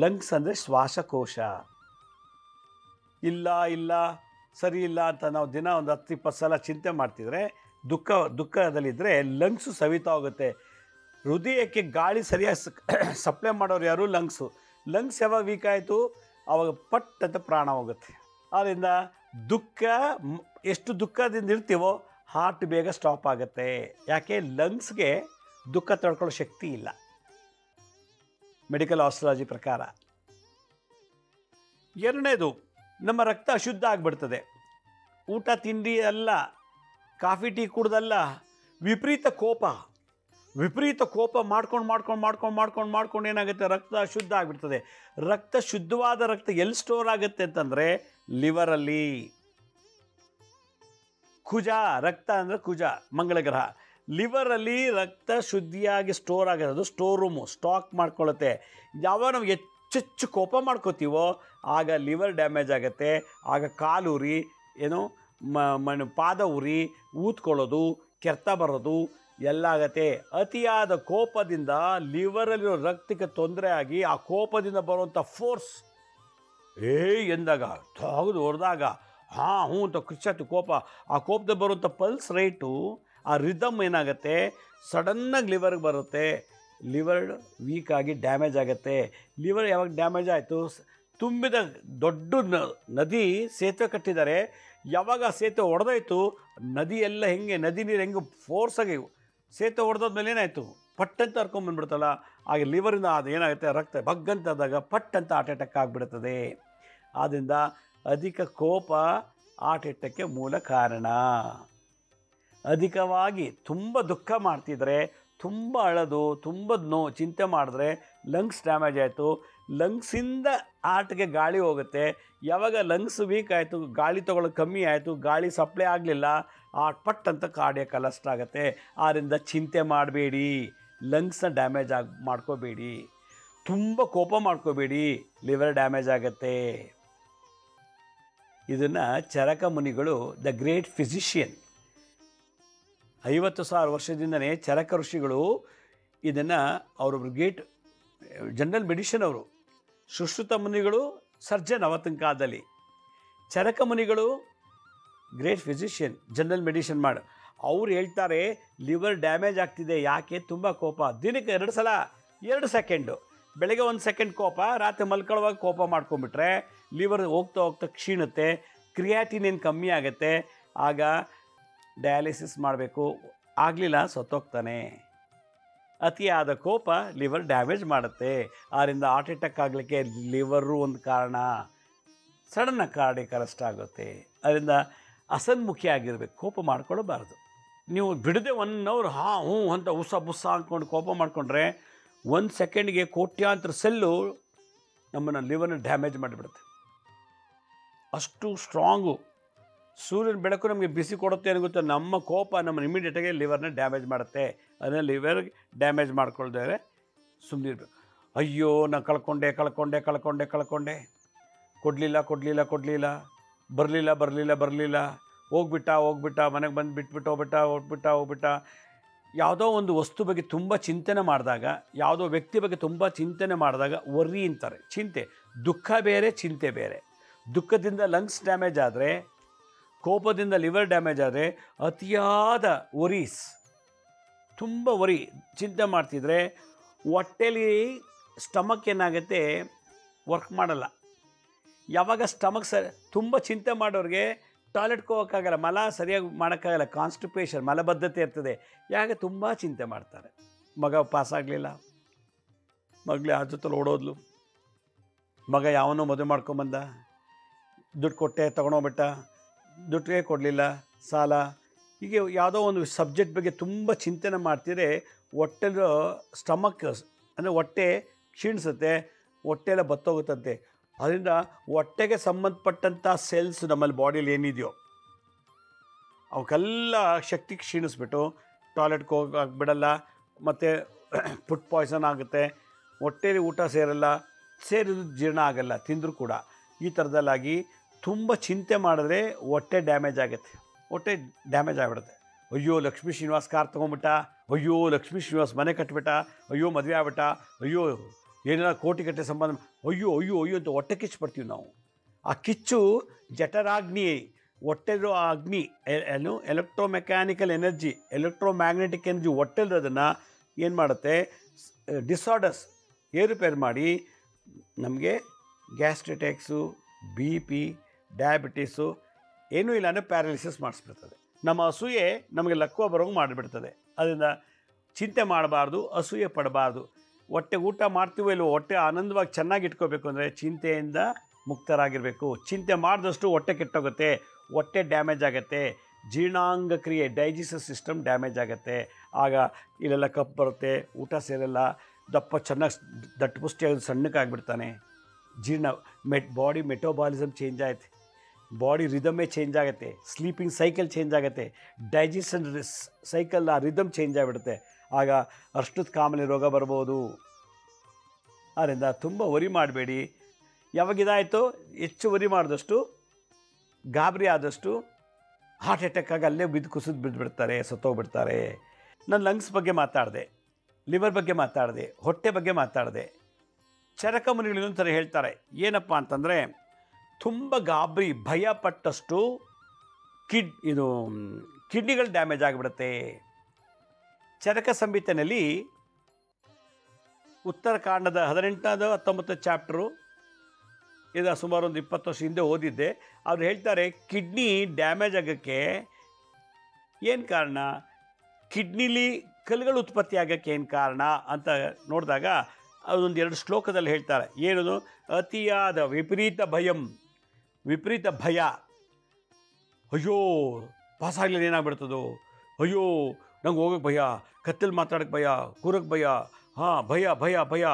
ಲಂಗ್ಸ್ ಅಂದರೆ ಶ್ವಾಸಕೋಶ. ಇಲ್ಲ ಸರಿ ಇಲ್ಲ ಅಂತ ನಾವು ದಿನ ಒಂದು 10-20 ಸಲ ಚಿಂತೆ ಮಾಡ್ತಿದ್ರೆ, ದುಃಖದಲ್ಲಿದ್ದರೆ ಲಂಗ್ಸು ಸವಿತಾ ಹೋಗುತ್ತೆ. ಹೃದಯಕ್ಕೆ ಗಾಳಿ ಸರಿಯಾಗಿ ಸಪ್ಲೈ ಮಾಡೋರು ಯಾರು? ಲಂಗ್ಸ್ ಯಾವಾಗ ವೀಕ್ ಆಯಿತು ಆವಾಗ ಪಟ್ ಅಂತ ಪ್ರಾಣ ಹೋಗುತ್ತೆ. ಆದ್ದರಿಂದ ಎಷ್ಟು ದುಃಖದಿಂದ ಇರ್ತೀವೋ ಹಾರ್ಟ್ ಬೇಗ ಸ್ಟಾಪ್ ಆಗುತ್ತೆ. ಯಾಕೆ? ಲಂಗ್ಸ್ಗೆ ದುಃಖ ತಡ್ಕೊಳ್ಳೋ ಶಕ್ತಿ ಇಲ್ಲ ಮೆಡಿಕಲ್ ಆಸ್ಟ್ರಾಲಜಿ ಪ್ರಕಾರ. ಎರಡನೇದು, ನಮ್ಮ ರಕ್ತ ಅಶುದ್ಧ ಆಗಿಬಿಡ್ತದೆ. ಊಟ ತಿಂಡಿ ಅಲ್ಲ, ಕಾಫಿ ಟೀ ಕುಡ್ದಲ್ಲ, ವಿಪರೀತ ಕೋಪ ಮಾಡ್ಕೊಂಡು ಏನಾಗುತ್ತೆ, ರಕ್ತ ಅಶುದ್ಧ ಆಗಿಬಿಡ್ತದೆ. ಶುದ್ಧವಾದ ರಕ್ತ ಎಲ್ಲಿ ಸ್ಟೋರ್ ಆಗುತ್ತೆ ಅಂತಂದರೆ ಲಿವರಲ್ಲಿ. ರಕ್ತ ಅಂದರೆ ಕುಜ, ಮಂಗಳ ಗ್ರಹ. ಲಿವರಲ್ಲಿ ರಕ್ತ ಶುದ್ಧಿಯಾಗಿ ಸ್ಟೋರ್ ಆಗುತ್ತೆ. ಅದು ಸ್ಟೋರ್ ರೂಮು, ಸ್ಟಾಕ್ ಮಾಡ್ಕೊಳ್ಳುತ್ತೆ. ಯಾವಾಗ ನಾವು ಹೆಚ್ಚೆಚ್ಚು ಕೋಪ ಮಾಡ್ಕೋತೀವೋ ಆಗ ಲಿವರ್ ಡ್ಯಾಮೇಜ್ ಆಗುತ್ತೆ. ಆಗ ಕಾಲು ಉರಿ, ಪಾದ ಉರಿ, ಊದ್ಕೊಳ್ಳೋದು, ಕೆರೆತ ಬರೋದು, ಎಲ್ಲ ಆಗತ್ತೆ. ಅತಿಯಾದ ಕೋಪದಿಂದ ಲಿವರಲ್ಲಿರೋ ರಕ್ತಕ್ಕೆ ತೊಂದರೆ ಆಗಿ ಆ ಕೋಪದಿಂದ ಬರುವಂಥ ಫೋರ್ಸ್ ಎಂದಾಗ ತೆಗೆದು ಹೊಡೆದಾಗ ಹಾಂ ಹ್ಞೂ ಅಂತ ಕಿಚ್ಚತ್ತು ಕೋಪ, ಆ ಕೋಪದಲ್ಲಿ ಬರುವಂಥ ಪಲ್ಸ್ ರೇಟು, ಆ ರಿದಮ್ ಏನಾಗುತ್ತೆ, ಸಡನ್ನಾಗಿ ಲಿವರ್ಗೆ ಬರುತ್ತೆ. ಲಿವರ್ ವೀಕ್ ಆಗಿ ಡ್ಯಾಮೇಜ್ ಆಗುತ್ತೆ. ಲಿವರ್ ಯಾವಾಗ ಡ್ಯಾಮೇಜ್ ಆಯಿತು, ತುಂಬಿದ ದೊಡ್ಡ ನದಿ ಸೇತುವೆ ಕಟ್ಟಿದ್ದಾರೆ, ಯಾವಾಗ ಸೇತುವೆ ಒಡೆದೋಯ್ತು, ನದಿ ಎಲ್ಲ ಹೆಂಗೆ ನದಿ ನೀರು ಹೆಂಗೆ ಫೋರ್ಸಾಗಿ ಸೇತುವೆ ಹೊಡೆದಾದ್ಮೇಲೆ ಏನಾಯಿತು, ಪಟ್ಟಂತ ಹರ್ಕೊಂಬಂದ್ಬಿಡ್ತಲ್ಲ, ಹಾಗೆ ಲಿವರಿಂದ ಅದು ಏನಾಗುತ್ತೆ, ರಕ್ತ ಬಗ್ಗಂತಾದಾಗ ಪಟ್ಟಂತ ಹಾರ್ಟ್ ಅಟ್ಯಾಕ್ ಆಗಿಬಿಡ್ತದೆ. ಆದ್ದರಿಂದ ಅಧಿಕ ಕೋಪ ಹಾರ್ಟ್ ಅಟ್ಯಾಕ್ಗೆ ಮೂಲ ಕಾರಣ. ಅಧಿಕವಾಗಿ ತುಂಬ ದುಃಖ ಮಾಡ್ತಿದ್ರೆ, ತುಂಬ ಅಳೋದು, ತುಂಬ ಚಿಂತೆ ಮಾಡಿದ್ರೆ ಲಂಗ್ಸ್ ಡ್ಯಾಮೇಜ್ ಆಯಿತು. ಲಂಗ್ಸಿಂದ ಹಾರ್ಟ್ಗೆ ಗಾಳಿ ಹೋಗುತ್ತೆ. ಯಾವಾಗ ಲಂಗ್ಸ್ ವೀಕ್ ಆಯಿತು, ಗಾಳಿ ತೊಗೊಳ್ಳೋದು ಕಮ್ಮಿ ಆಯಿತು, ಗಾಳಿ ಸಪ್ಲೈ ಆಗಲಿಲ್ಲ, ಪಟ್ಟಂತ ಕಾರ್ಡಿಯಾಕ್ ಅರೆಸ್ಟ್ ಆಗುತ್ತೆ. ಆದ್ದರಿಂದ ಚಿಂತೆ ಮಾಡಬೇಡಿ, ಲಂಗ್ಸ್ನ ಡ್ಯಾಮೇಜ್ ಮಾಡ್ಕೋಬೇಡಿ, ತುಂಬ ಕೋಪ ಮಾಡ್ಕೋಬೇಡಿ, ಲಿವರ್ ಡ್ಯಾಮೇಜ್ ಆಗುತ್ತೆ. ಇದನ್ನು ಚರಕ ಮುನಿಗಳು, ದ ಗ್ರೇಟ್ ಫಿಸಿಷಿಯನ್, 50,000 ವರ್ಷದಿಂದನೇ ಚರಕ ಋಷಿಗಳು ಇದನ್ನು, ಅವರೊಬ್ಬರು ಗ್ರೇಟ್ ಜನರಲ್ ಮೆಡಿಷನ್, ಅವರು ಸುಶ್ರುತ ಮುನಿಗಳು ಸರ್ಜನ್ ಅವತ್ತಿನ ಕಾಲದಲ್ಲಿ, ಚರಕ ಮುನಿಗಳು ಗ್ರೇಟ್ ಫಿಸಿಷಿಯನ್, ಜನರಲ್ ಮೆಡಿಷನ್ ಮಾಡಿ ಅವ್ರು ಹೇಳ್ತಾರೆ ಲಿವರ್ ಡ್ಯಾಮೇಜ್ ಆಗ್ತಿದೆ. ಯಾಕೆ? ತುಂಬ ಕೋಪ. ದಿನಕ್ಕೆ 2 ಸಲ 2 ಸೆಕೆಂಡು, ಬೆಳಗ್ಗೆ 1 ಸೆಕೆಂಡ್ ಕೋಪ, ರಾತ್ರಿ ಮಲ್ಕೊಳ್ಳುವಾಗ ಕೋಪ ಮಾಡ್ಕೊಂಬಿಟ್ರೆ ಲಿವರ್ ಹೋಗ್ತಾ ಹೋಗ್ತಾ ಕ್ಷೀಣುತ್ತೆ, ಕ್ರಿಯಾಟಿನಿನ್ ಕಮ್ಮಿ ಆಗುತ್ತೆ. ಆಗ ಡಯಾಲಿಸಿಸ್ ಮಾಡಬೇಕು, ಆಗಲಿಲ್ಲ ಸತ್ತೋಗ್ತಾನೆ. ಅತಿಯಾದ ಕೋಪ ಲಿವರ್ ಡ್ಯಾಮೇಜ್ ಮಾಡುತ್ತೆ. ಆದ್ದರಿಂದ ಹಾರ್ಟ್ ಅಟ್ಯಾಕ್ ಆಗಲಿಕ್ಕೆ ಲಿವರು ಒಂದು ಕಾರಣ. ಸಡನ್ನಾಗಿ ಕಾರ್ಡಿಯಾಕ್ ಅರೆಸ್ಟ್ ಆಗುತ್ತೆ. ಅದರಿಂದ ಅಸನ್ಮುಖಿ ಆಗಿರಬೇಕು, ಕೋಪ ಮಾಡ್ಕೊಳ್ಬಾರ್ದು. ನೀವು ಬಿಡದೆ 1 ಅವರ್ ಹಾಂ ಹ್ಞೂ ಅಂತ ಉಸ ಬುಸ್ಸ ಅಂದ್ಕೊಂಡು ಕೋಪ ಮಾಡಿಕೊಂಡ್ರೆ 1 ಸೆಕೆಂಡ್ಗೆ ಕೋಟ್ಯಾಂತರ ಸೆಲ್ಲು ನಮ್ಮನ್ನು ಲಿವರ್ನ ಡ್ಯಾಮೇಜ್ ಮಾಡಿಬಿಡುತ್ತೆ. ಅಷ್ಟು ಸ್ಟ್ರಾಂಗು. ಸೂರ್ಯನ ಬೆಳಕು ನಮಗೆ ಬಿಸಿ ಕೊಡುತ್ತೆ ಅನ್ನೋ ಗೊತ್ತು, ನಮ್ಮ ಕೋಪ ನಮ್ಮನ್ನು ಇಮಿಡಿಯೇಟಾಗಿ ಲಿವರ್ನ ಡ್ಯಾಮೇಜ್ ಮಾಡುತ್ತೆ. ಅದನ್ನು ಲಿವರ್ ಡ್ಯಾಮೇಜ್ ಮಾಡ್ಕೊಳ್ದೇವೆ ಸುಮ್ಮನಿರ್ಬೇಕು. ಅಯ್ಯೋ ನಾನು ಕಳ್ಕೊಂಡೆ, ಕೊಡಲಿಲ್ಲ, ಬರಲಿಲ್ಲ, ಹೋಗ್ಬಿಟ್ಟ, ಮನೆಗೆ ಬಂದು ಹೋಗ್ಬಿಟ್ಟ. ಯಾವುದೋ ಒಂದು ವಸ್ತು ಬಗ್ಗೆ ತುಂಬ ಚಿಂತನೆ ಮಾಡಿದಾಗ, ಯಾವುದೋ ವ್ಯಕ್ತಿ ಬಗ್ಗೆ ತುಂಬ ಚಿಂತನೆ ಮಾಡಿದಾಗ ವರ್ರಿ ಅಂತಾರೆ. ಚಿಂತೆ, ದುಃಖ ಬೇರೆ, ಚಿಂತೆ ಬೇರೆ. ದುಃಖದಿಂದ ಲಂಗ್ಸ್ ಡ್ಯಾಮೇಜ್ ಆದರೆ, ಕೋಪದಿಂದ ಲಿವರ್ ಡ್ಯಾಮೇಜ್ ಆದರೆ, ಅತಿಯಾದ ವರೀಸ್, ತುಂಬ ವರಿ ಚಿಂತೆ ಮಾಡ್ತಿದ್ರೆ ಹೊಟ್ಟೆಲಿ ಸ್ಟಮಕ್ ಏನಾಗುತ್ತೆ, ವರ್ಕ್ ಮಾಡಲ್ಲ. ಯಾವಾಗ ಸ್ಟಮಕ್ ತುಂಬ ಚಿಂತೆ ಮಾಡೋರಿಗೆ ಟಾಯ್ಲೆಟ್ಗೆ ಹೋಗೋಕ್ಕಾಗಲ್ಲ, ಮಲ ಸರಿಯಾಗಿ ಮಾಡೋಕ್ಕಾಗಲ್ಲ, ಕಾನ್ಸ್ಟಿಪೇಷನ್, ಮಲಬದ್ಧತೆ ಇರ್ತದೆ. ಯಾಕೆ? ತುಂಬ ಚಿಂತೆ ಮಾಡ್ತಾರೆ. ಮಗ ಪಾಸಾಗಲಿಲ್ಲ, ಮಗಳೇ ಆ ಜೊತೆ ಓಡೋದ್ಲು, ಮಗ ಯಾವನೋ ಮದುವೆ ಮಾಡ್ಕೊಂಬಂದ, ದುಡ್ಡು ಕೊಟ್ಟೆ ತೊಗೊಂಡೋಗ್ಬಿಟ್ಟ, ದುಡ್ಡಿಗೆ ಕೊಡಲಿಲ್ಲ, ಸಾಲ, ಹೀಗೆ ಯಾವುದೋ ಒಂದು ಸಬ್ಜೆಕ್ಟ್ ಬಗ್ಗೆ ತುಂಬ ಚಿಂತನೆ ಮಾಡ್ತಿದ್ರೆ ಹೊಟ್ಟೆಲಿರೋ ಸ್ಟಮಕ್ ಅಂದರೆ ಹೊಟ್ಟೆ ಕ್ಷೀಣಿಸುತ್ತೆ, ಹೊಟ್ಟೆಲ್ಲ ಬತ್ತೋಗುತ್ತಂತೆ. ಅದರಿಂದ ಹೊಟ್ಟೆಗೆ ಸಂಬಂಧಪಟ್ಟಂಥ ಸೆಲ್ಸ್ ನಮ್ಮಲ್ಲಿ ಬಾಡಿಯಲ್ಲಿ ಏನಿದೆಯೋ ಅವಕ್ಕೆಲ್ಲ ಶಕ್ತಿ ಕ್ಷೀಣಿಸ್ಬಿಟ್ಟು ಟಾಯ್ಲೆಟ್ಗೆ ಹೋಗಕ್ಕೆ ಬಿಡಲ್ಲ, ಮತ್ತು ಫುಡ್ ಪಾಯ್ಸನ್ ಆಗುತ್ತೆ, ಹೊಟ್ಟೆಲಿ ಊಟ ಸೇರಲ್ಲ, ಸೇರಿದ ಜೀರ್ಣ ಆಗಲ್ಲ, ತಿಂದರೂ ಕೂಡ. ಈ ಥರದಲ್ಲಾಗಿ ತುಂಬ ಚಿಂತೆ ಮಾಡಿದ್ರೆ ಹೊಟ್ಟೆ ಡ್ಯಾಮೇಜ್ ಆಗುತ್ತೆ, ಹೊಟ್ಟೆ ಡ್ಯಾಮೇಜ್ ಆಗಿಬಿಡುತ್ತೆ. ಅಯ್ಯೋ ಲಕ್ಷ್ಮೀ ಶ್ರೀನಿವಾಸ್ ಕಾರ್ ತೊಗೊಂಬಿಟ್ಟ, ಅಯ್ಯೋ ಲಕ್ಷ್ಮೀ ಶ್ರೀನಿವಾಸ್ ಮನೆ ಕಟ್ಟಿಬಿಟ್ಟ, ಅಯ್ಯೋ ಮದುವೆ ಆಗ್ಬಿಟ್ಟ, ಅಯ್ಯೋ ಏನೆಲ್ಲ ಕೋಟಿ ಗಟ್ಟಲೆ ಸಂಬಂಧ, ಅಯ್ಯೋ ಅಂತ ಹೊಟ್ಟೆ ಕಿಚ್ಚು ಪಡ್ತೀವಿ ನಾವು. ಆ ಕಿಚ್ಚು ಜಠರಾಗ್ನಿ, ಹೊಟ್ಟೆಲಿರೋ ಆ ಅಗ್ನಿ ಏನು ಎಲೆಕ್ಟ್ರೋಮೆಕ್ಯಾನಿಕಲ್ ಎನರ್ಜಿ, ಎಲೆಕ್ಟ್ರೋಮ್ಯಾಗ್ನೆಟಿಕ್ ಎನರ್ಜಿ ಹೊಟ್ಟೆಲಿರೋದನ್ನು ಏನು ಮಾಡುತ್ತೆ, ಡಿಸಾರ್ಡರ್ಸ್, ಏರುಪೇರು ಮಾಡಿ ನಮಗೆ ಗ್ಯಾಸ್ಟ್ರಿಟೆಕ್ಸು, BP, ಡಯಾಬಿಟೀಸು, ಏನೂ ಇಲ್ಲ ಅಂದರೆ ಪ್ಯಾರಾಲಿಸಿಸ್ ಮಾಡಿಸ್ಬಿಡ್ತದೆ. ನಮ್ಮ ಅಸೂಯೆ ನಮಗೆ ಲಕ್ವ ಬರೋಂಗೆ ಮಾಡಿಬಿಡ್ತದೆ. ಅದರಿಂದ ಚಿಂತೆ ಮಾಡಬಾರ್ದು, ಅಸೂಯೆ ಪಡಬಾರ್ದು. ಹೊಟ್ಟೆ ಊಟ ಮಾಡ್ತೀವೋ ಇಲ್ವೋ, ಹೊಟ್ಟೆ ಆನಂದವಾಗಿ ಚೆನ್ನಾಗಿ ಇಟ್ಕೋಬೇಕು ಅಂದರೆ ಚಿಂತೆಯಿಂದ ಮುಕ್ತರಾಗಿರಬೇಕು. ಚಿಂತೆ ಮಾಡಿದಷ್ಟು ಹೊಟ್ಟೆ ಕೆಟ್ಟೋಗುತ್ತೆ, ಹೊಟ್ಟೆ ಡ್ಯಾಮೇಜ್ ಆಗುತ್ತೆ, ಜೀರ್ಣಾಂಗ ಕ್ರಿಯೆ, ಡೈಜೆಸ್ಟಿವ್ ಸಿಸ್ಟಮ್ ಡ್ಯಾಮೇಜ್ ಆಗುತ್ತೆ. ಆಗ ಇಲ್ಲೆಲ್ಲ ಕಪ್ಪು ಬರುತ್ತೆ, ಊಟ ಸೇರಲ್ಲ, ದಪ್ಪ ಚೆನ್ನಾಗಿ ದಟ್ಟಪುಷ್ಟಿಯಾಗಿ ಸಣ್ಣಕ್ಕಾಗ್ಬಿಡ್ತಾನೆ. ಬಾಡಿ ಮೆಟೋಬಾಲಿಸಮ್ ಚೇಂಜ್ ಆಗುತ್ತೆ, ಬಾಡಿ ರಿದಮೇ ಚೇಂಜ್ ಆಗುತ್ತೆ, ಸ್ಲೀಪಿಂಗ್ ಸೈಕಲ್ ಚೇಂಜ್ ಆಗುತ್ತೆ, ಡೈಜೆಷನ್ ಸೈಕಲ್ ಆ ರಿದಮ್ ಚೇಂಜ್ ಆಗಿಬಿಡುತ್ತೆ. ಆಗ ಅಷ್ಟೊತ್ತು ಕಾಮಲೆ ರೋಗ ಬರ್ಬೋದು. ಆದ್ದರಿಂದ ತುಂಬ ವರಿ ಮಾಡಬೇಡಿ. ಯಾವಾಗ ಇದಾಯಿತು, ಹೆಚ್ಚು ವರಿ ಮಾಡಿದಷ್ಟು, ಗಾಬರಿ ಆದಷ್ಟು ಹಾರ್ಟ್ ಅಟ್ಯಾಕ್ ಆಗಿ ಅಲ್ಲೇ ಕುಸಿದು ಬಿದ್ದುಬಿಡ್ತಾರೆ, ಸತ್ತೋಗ್ಬಿಡ್ತಾರೆ. ನಾನು ಲಂಗ್ಸ್ ಬಗ್ಗೆ ಮಾತಾಡಿದೆ, ಲಿವರ್ ಬಗ್ಗೆ ಮಾತಾಡಿದೆ, ಹೊಟ್ಟೆ ಬಗ್ಗೆ ಮಾತಾಡಿದೆ. ಚರಕ ಮುನಿಗಳು ಇನ್ನೊಂದು ಥರ ಹೇಳ್ತಾರೆ. ಏನಪ್ಪ ಅಂತಂದರೆ, ತುಂಬ ಗಾಬರಿ ಭಯಪಟ್ಟಷ್ಟು ಕಿಡ್ನಿಗಳು ಡ್ಯಾಮೇಜ್ ಆಗಿಬಿಡುತ್ತೆ. ಚರಕ ಸಂಹಿತೆಯಲ್ಲಿ ಉತ್ತರಕಾಂಡದ 18 19 ಚಾಪ್ಟರು, ಇದು ಸುಮಾರು ಒಂದು 20 ವರ್ಷ ಹಿಂದೆ ಓದಿದ್ದೆ. ಅವ್ರು ಹೇಳ್ತಾರೆ ಕಿಡ್ನಿ ಡ್ಯಾಮೇಜ್ ಆಗೋಕ್ಕೆ ಏನು ಕಾರಣ, ಕಿಡ್ನಿಲಿ ಕಲ್ಲುಗಳು ಉತ್ಪತ್ತಿ ಆಗೋಕ್ಕೆ ಏನು ಕಾರಣ ಅಂತ ನೋಡಿದಾಗ ಅದೊಂದು 2 ಶ್ಲೋಕದಲ್ಲಿ ಹೇಳ್ತಾರೆ. ಏನದು, ಅತಿಯಾದ ವಿಪರೀತ ಭಯ, ಅಯ್ಯೋ ಪಾಸ್ ಆಗಲಿಲ್ಲ ಏನಾಗ್ಬಿಡ್ತದೋ, ಅಯ್ಯೋ ನಂಗೆ ಹೋಗೋಕ್ಕೆ ಭಯ, ಕತ್ತಲ್ಲಿ ಮಾತಾಡೋಕ್ಕೆ ಭಯ, ಕೂರಕ್ಕೆ ಭಯ, ಭಯ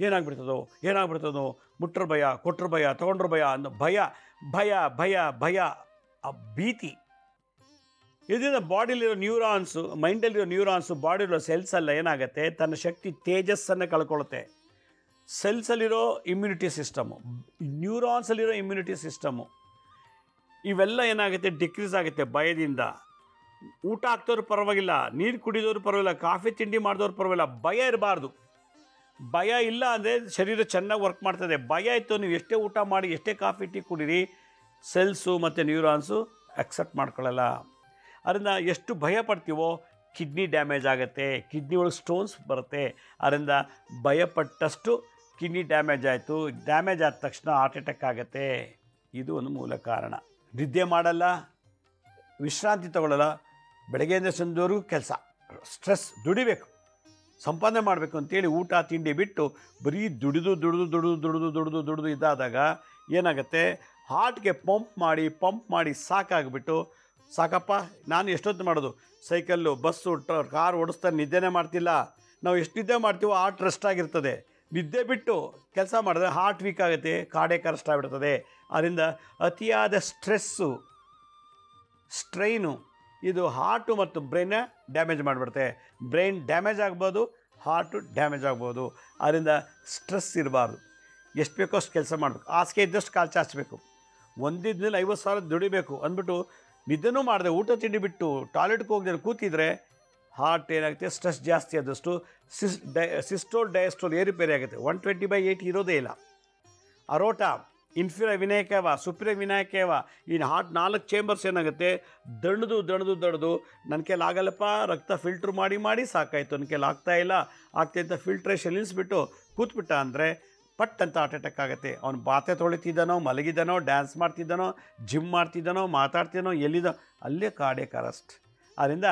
ಏನಾಗ್ಬಿಡ್ತದೋ, ಮುಟ್ರ ಭಯ, ಕೊಟ್ರ ಭಯ, ತೊಗೊಂಡ್ರ ಭಯ ಅನ್ನೋ ಭಯ ಆ ಭೀತಿ. ಇದರಿಂದ ಬಾಡಿಲಿರೋ ನ್ಯೂರಾನ್ಸು, ಮೈಂಡಲ್ಲಿರೋ ನ್ಯೂರಾನ್ಸು, ಬಾಡಿಲಿರೋ ಸೆಲ್ಸ್ ಎಲ್ಲ ಏನಾಗುತ್ತೆ, ತನ್ನ ಶಕ್ತಿ ತೇಜಸ್ಸನ್ನು ಕಳ್ಕೊಳ್ಳುತ್ತೆ. ಸೆಲ್ಸಲ್ಲಿರೋ ಇಮ್ಯುನಿಟಿ ಸಿಸ್ಟಮು, ನ್ಯೂರಾನ್ಸಲ್ಲಿರೋ ಇಮ್ಯುನಿಟಿ ಸಿಸ್ಟಮು ಇವೆಲ್ಲ ಏನಾಗುತ್ತೆ, ಡಿಕ್ರೀಸ್ ಆಗುತ್ತೆ ಭಯದಿಂದ. ಊಟ ಹಾಕ್ದವ್ರು ಪರವಾಗಿಲ್ಲ, ನೀರು ಕುಡಿದವ್ರು ಪರವಾಗಿಲ್ಲ, ಕಾಫಿ ತಿಂಡಿ ಮಾಡಿದವ್ರು ಪರವಾಗಿಲ್ಲ, ಭಯ ಇರಬಾರ್ದು. ಭಯ ಇಲ್ಲ ಅಂದರೆ ಶರೀರ ಚೆನ್ನಾಗಿ ವರ್ಕ್ ಮಾಡ್ತದೆ. ಭಯ ಇತ್ತು, ನೀವು ಎಷ್ಟೇ ಊಟ ಮಾಡಿ, ಎಷ್ಟೇ ಕಾಫಿ ಟೀ ಕುಡೀರಿ, ಸೆಲ್ಸು ಮತ್ತು ನ್ಯೂರಾನ್ಸು ಅಕ್ಸೆಪ್ಟ್ ಮಾಡ್ಕೊಳ್ಳಲ್ಲ. ಅದರಿಂದ ಎಷ್ಟು ಭಯ ಪಡ್ತೀವೋ ಕಿಡ್ನಿ ಡ್ಯಾಮೇಜ್ ಆಗುತ್ತೆ, ಕಿಡ್ನಿ ಒಳಗೆ ಸ್ಟೋನ್ಸ್ ಬರುತ್ತೆ. ಅದರಿಂದ ಭಯಪಟ್ಟಷ್ಟು ಕಿಡ್ನಿ ಡ್ಯಾಮೇಜ್ ಆಯಿತು. ಡ್ಯಾಮೇಜ್ ಆದ ತಕ್ಷಣ ಹಾರ್ಟ್ ಅಟ್ಯಾಕ್ ಆಗುತ್ತೆ. ಇದು ಒಂದು ಮೂಲ ಕಾರಣ. ನಿದ್ದೆ ಮಾಡಲ್ಲ, ವಿಶ್ರಾಂತಿ ತಗೊಳ್ಳಲ್ಲ, ಬೆಳಗ್ಗೆಯಿಂದ ಸಂಜೆವರೆಗೂ ಕೆಲಸ, ಸ್ಟ್ರೆಸ್, ದುಡಿಬೇಕು, ಸಂಪಾದನೆ ಮಾಡಬೇಕು ಅಂತೇಳಿ ಊಟ ತಿಂಡಿ ಬಿಟ್ಟು ಬರೀ ದುಡಿದು ಇದಾದಾಗ ಏನಾಗುತ್ತೆ, ಹಾರ್ಟ್ಗೆ ಪಂಪ್ ಮಾಡಿ ಸಾಕಾಗಿಬಿಟ್ಟು, ಸಾಕಪ್ಪ ನಾನು ಎಷ್ಟೊತ್ತು ಮಾಡೋದು, ಸೈಕಲ್ಲು, ಬಸ್ಸು, ಕಾರ್ ಓಡಿಸ್ತಾ ನಿದ್ದೆನೇ ಮಾಡ್ತಿಲ್ಲ. ನಾವು ಎಷ್ಟು ನಿದ್ದೆ ಮಾಡ್ತೀವೋ ಹಾರ್ಟ್ ರೆಸ್ಟ್ ಆಗಿರ್ತದೆ. ನಿದ್ದೆ ಬಿಟ್ಟು ಕೆಲಸ ಮಾಡಿದ್ರೆ ಹಾರ್ಟ್ ವೀಕ್ ಆಗುತ್ತೆ, ಕಾರ್ಡಿಯಾಕ್ ಅರೆಸ್ಟ್ ಆಗಿಬಿಡ್ತದೆ. ಅದರಿಂದ ಅತಿಯಾದ ಸ್ಟ್ರೈನು ಇದು ಹಾರ್ಟು ಮತ್ತು ಬ್ರೈನ್ನ ಡ್ಯಾಮೇಜ್ ಮಾಡಿಬಿಡುತ್ತೆ. ಬ್ರೈನ್ ಡ್ಯಾಮೇಜ್ ಆಗ್ಬೋದು, ಹಾರ್ಟು ಡ್ಯಾಮೇಜ್ ಆಗ್ಬೋದು. ಅದರಿಂದ ಸ್ಟ್ರೆಸ್ ಇರಬಾರ್ದು. ಎಷ್ಟು ಬೇಕೋ ಅಷ್ಟು ಕೆಲಸ ಮಾಡಬೇಕು, ಹಾಸಿಗೆ ಇದ್ದಷ್ಟು ಕಾಲು ಚಾಚಬೇಕು, ಒಂದಿದ್ದಲ್ಲಿ 50,000 ದುಡಿಬೇಕು ಅಂದ್ಬಿಟ್ಟು ನಿದ್ದೆನೂ ಮಾಡಿದೆ, ಊಟ ತಿಂಡಿ ಬಿಟ್ಟು ಟಾಯ್ಲೆಟ್ಗೆ ಹೋಗದೆ ಕೂತಿದ್ರೆ ಹಾರ್ಟ್ ಏನಾಗುತ್ತೆ, ಸ್ಟ್ರೆಸ್ ಜಾಸ್ತಿ ಆದಷ್ಟು ಸಿಸ್ಟೋಲ್ ಡಯಸ್ಟೋಲ್ ಏರುಪೇರಿ ಆಗುತ್ತೆ. 120/80 ಇರೋದೇ ಇಲ್ಲ. ಅರೋಟ, ಇನ್ಫೀರಿಯರ್ ವಿನಾಯಕವ, ಸುಪೀರಿಯರ್ ವಿನಾಯಕವ, ಈ ಹಾರ್ಟ್ 4 ಚೇಂಬರ್ಸ್ ಏನಾಗುತ್ತೆ, ದಣದು ನನ್ನ ಕೈಲಿ ಆಗಲ್ಲಪ್ಪ, ರಕ್ತ ಫಿಲ್ಟ್ರ್ ಮಾಡಿ ಸಾಕಾಯಿತು, ನನ್ನ ಕೈಲಿ ಆಗ್ತಾಯಿಲ್ಲ ಅಂತ ಫಿಲ್ಟ್ರೇಷನ್ ನಿಲ್ಲಿಸ್ಬಿಟ್ಟು ಕೂತ್ಬಿಟ್ಟ ಅಂದರೆ ಪಟ್ ಅಂತ ಹಾರ್ಟ್ ಅಟ್ಯಾಕ್ ಆಗುತ್ತೆ. ಅವನು ಬಾತೆ ತೊಳಿತಿದ್ದಾನೋ, ಮಲಗಿದ್ದಾನೋ, ಡ್ಯಾನ್ಸ್ ಮಾಡ್ತಿದ್ದಾನೋ, ಜಿಮ್ ಮಾಡ್ತಿದ್ದಾನೋ, ಮಾತಾಡ್ತಿದ್ದಾನೋ, ಎಲ್ಲಿದ್ದೋ ಅಲ್ಲೇ ಕಾರ್ಡಿಯಾಕ್ ಅರೆಸ್ಟ್. ಆದ್ದರಿಂದ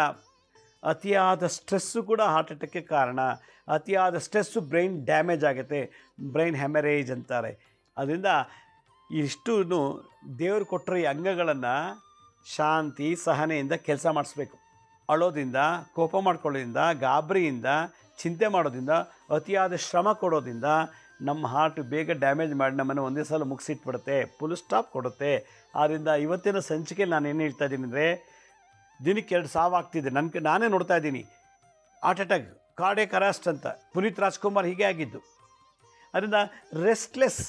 ಅತಿಯಾದ ಸ್ಟ್ರೆಸ್ಸು ಕೂಡ ಹಾರ್ಟ್ ಅಟ್ಯಾಕ್ಗೆ ಕಾರಣ. ಅತಿಯಾದ ಸ್ಟ್ರೆಸ್ಸು ಬ್ರೈನ್ ಡ್ಯಾಮೇಜ್ ಆಗುತ್ತೆ, ಬ್ರೈನ್ ಹೆಮರೇಜ್ ಅಂತಾರೆ. ಅದರಿಂದ ಇಷ್ಟು ದೇವರು ಕೊಟ್ಟರೆ ಈ ಅಂಗಗಳನ್ನು ಶಾಂತಿ ಸಹನೆಯಿಂದ ಕೆಲಸ ಮಾಡಿಸ್ಬೇಕು. ಅಳೋದ್ರಿಂದ, ಕೋಪ ಮಾಡ್ಕೊಳ್ಳೋದ್ರಿಂದ, ಗಾಬರಿಯಿಂದ, ಚಿಂತೆ ಮಾಡೋದ್ರಿಂದ, ಅತಿಯಾದ ಶ್ರಮ ಕೊಡೋದ್ರಿಂದ ನಮ್ಮ ಹಾರ್ಟ್ ಬೇಗ ಡ್ಯಾಮೇಜ್ ಮಾಡಿ ನಮ್ಮನ್ನು ಒಂದೇ ಸಲ ಮುಗಿಸಿಟ್ಬಿಡುತ್ತೆ, ಫುಲ್ ಸ್ಟಾಪ್ ಕೊಡುತ್ತೆ. ಆದ್ದರಿಂದ ಇವತ್ತಿನ ಸಂಚಿಕೆಯಲ್ಲಿ ನಾನು ಏನು ಹೇಳ್ತಾ ಇದ್ದೀನಿ ಅಂದರೆ, ದಿನಕ್ಕೆ 2 ಸಾವಾಗ್ತಿದೆ. ನಾನೇ ನೋಡ್ತಾ ಇದ್ದೀನಿ. ಹಾರ್ಟ್ ಅಟ್ಯಾಕ್, ಕಾರ್ಡಿಯಾಕ್ ಅರೆಸ್ಟ್ ಅಂತ ಪುನೀತ್ ರಾಜ್ಕುಮಾರ್ ಹೀಗೆ ಆಗಿದ್ದು. ಅದರಿಂದ ರೆಸ್ಟ್ಲೆಸ್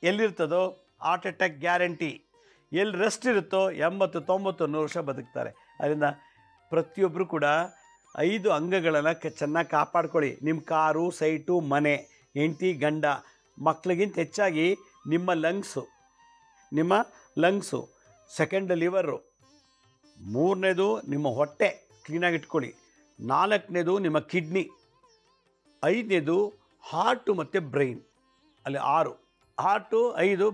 ಎಲ್ಲಿರ್ತದೋ ಹಾರ್ಟ್ ಅಟ್ಯಾಕ್ ಗ್ಯಾರಂಟಿ. ಎಲ್ಲಿ ರೆಸ್ಟ್ ಇರುತ್ತೋ 80, 90, 100 ವರ್ಷ ಬದುಕ್ತಾರೆ. ಅದರಿಂದ ಪ್ರತಿಯೊಬ್ಬರು ಕೂಡ 5 ಅಂಗಗಳನ್ನು ಚೆನ್ನಾಗಿ ಕಾಪಾಡ್ಕೊಳ್ಳಿ. ನಿಮ್ಮ ಕಾರು, ಸೈಟು, ಮನೆ, ಹೆಂಡತಿ, ಗಂಡ, ಮಕ್ಕಳಿಗಿಂತ ಹೆಚ್ಚಾಗಿ ನಿಮ್ಮ ಲಂಗ್ಸು, ಸೆಕೆಂಡ್ ಲಿವರು, 3ನೇದು ನಿಮ್ಮ ಹೊಟ್ಟೆ ಕ್ಲೀನಾಗಿ ಇಟ್ಕೊಳ್ಳಿ, 4ನೇದು ನಿಮ್ಮ ಕಿಡ್ನಿ, 5ನೇದು ಹಾರ್ಟು ಮತ್ತು ಬ್ರೈನ್. ಅಲ್ಲಿ 6 ಹಾರ್ಟು, 5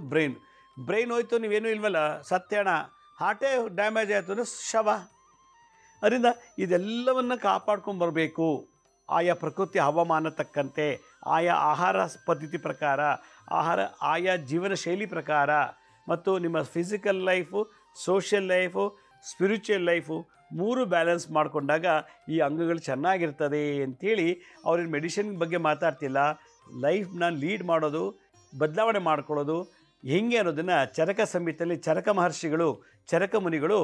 ಬ್ರೈನ್ ಹೋಯ್ತು ನೀವೇನೂ ಇಲ್ವಲ್ಲ, ಸತ್ಯಣ. ಹಾರ್ಟೇ ಡ್ಯಾಮೇಜ್ ಆಯಿತು ಅಂದರೆ ಶವ. ಅದರಿಂದ ಇದೆಲ್ಲವನ್ನು ಕಾಪಾಡ್ಕೊಂಬರಬೇಕು. ಆಯಾ ಪ್ರಕೃತಿ ಹವಾಮಾನ ತಕ್ಕಂತೆ, ಆಯಾ ಆಹಾರ ಪದ್ಧತಿ ಪ್ರಕಾರ, ಆಯಾ ಜೀವನ ಶೈಲಿ ಪ್ರಕಾರ, ಮತ್ತು ನಿಮ್ಮ physical life, social life, spiritual life 3 balance ಮಾಡಿಕೊಂಡಾಗ ಈ ಅಂಗಗಳು ಚೆನ್ನಾಗಿರ್ತದೆ ಅಂಥೇಳಿ ಅವ್ರೇನು ಮೆಡಿಸಿನ್ ಬಗ್ಗೆ ಮಾತಾಡ್ತಿಲ್ಲ. ಲೈಫ್ನ ಲೀಡ್ ಮಾಡೋದು, ಬದಲಾವಣೆ ಮಾಡ್ಕೊಳ್ಳೋದು ಹೆಂಗೆ ಅನ್ನೋದನ್ನು ಚರಕ ಸಂಹಿತೆಯಲ್ಲಿ ಚರಕ ಮುನಿಗಳು